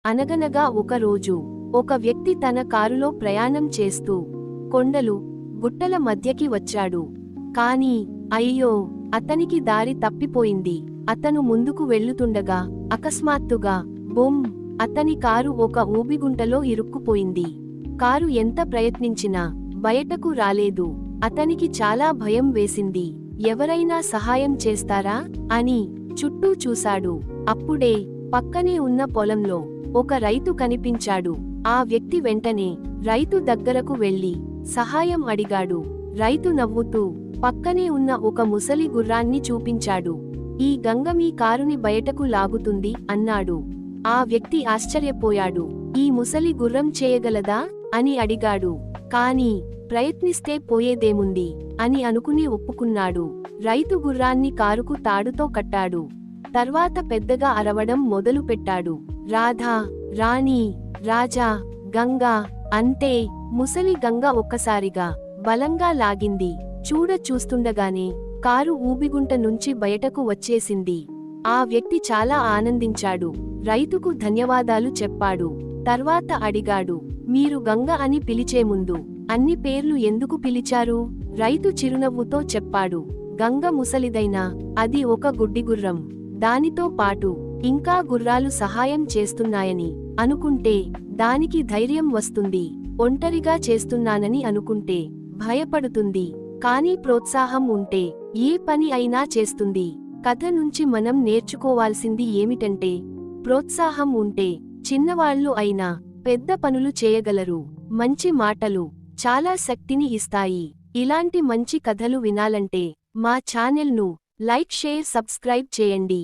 అనగనగా ఒక రోజు ఒక వ్యక్తి తన కారులో ప్రయాణం చేస్తూ కొండలు గుట్టల మధ్యకి వచ్చాడు. కాని అయ్యో, అతనికి దారి తప్పిపోయింది. అతను ముందుకు వెళ్ళుతుండగా అకస్మాత్తుగా బుమ్! అతని కారు ఒక ఊబిగుంటలో ఇరుక్కుపోయింది. కారు ఎంత ప్రయత్నించినా బయటకు రాలేదు. అతనికి చాలా భయం వేసింది. ఎవరైనా సహాయం చేస్తారా అని చుట్టూ చూశాడు. అప్పుడే పక్కనే ఉన్న పొలంలో ఒక రైతు కనిపించాడు. ఆ వ్యక్తి వెంటనే రైతు దగ్గరకు వెళ్లి సహాయం అడిగాడు. రైతు నవ్వుతూ పక్కనే ఉన్న ఒక ముసలి గుర్రాన్ని చూపించాడు. ఈ గంగ మీ కారుని బయటకు లాగుతుంది అన్నాడు. ఆ వ్యక్తి ఆశ్చర్యపోయాడు. ఈ ముసలి గుర్రం చేయగలదా అని అడిగాడు. కాని ప్రయత్నిస్తే పోయేదేముంది అని అనుకుని ఒప్పుకున్నాడు. రైతు గుర్రాన్ని కారుకు తాడుతో కట్టాడు. తర్వాత పెద్దగా అరవడం మొదలుపెట్టాడు. రాధా, రాణి, రాజా, గంగా. అంతే, ముసలి గంగ ఒక్కసారిగా బలంగా లాగింది. చూస్తుండగానే కారు ఊబిగుంట నుంచి బయటకు వచ్చేసింది. ఆ వ్యక్తి చాలా ఆనందించాడు. రైతుకు ధన్యవాదాలు చెప్పాడు. తర్వాత అడిగాడు, మీరు గంగ అని పిలిచే ముందు అన్ని పేర్లు ఎందుకు పిలిచారు? రైతు చిరునవ్వుతో చెప్పాడు, గంగ ముసలిదైనా అది ఒక గుడ్డిగుర్రం. దానితో పాటు ఇంకా గుర్రాలు సహాయం చేస్తున్నాయని అనుకుంటే దానికి ధైర్యం వస్తుంది. ఒంటరిగా చేస్తున్నానని అనుకుంటే భయపడుతుంది. కానీ ప్రోత్సాహం ఉంటే ఏ పని అయినా చేస్తుంది. కథ నుంచి మనం నేర్చుకోవాల్సింది ఏమిటంటే, ప్రోత్సాహం ఉంటే చిన్నవాళ్లు అయినా పెద్ద పనులు చేయగలరు. మంచి మాటలు చాలా శక్తిని ఇస్తాయి. ఇలాంటి మంచి కథలు వినాలంటే మా ఛానెల్ను లైక్, షేర్, సబ్స్క్రైబ్ చేయండి.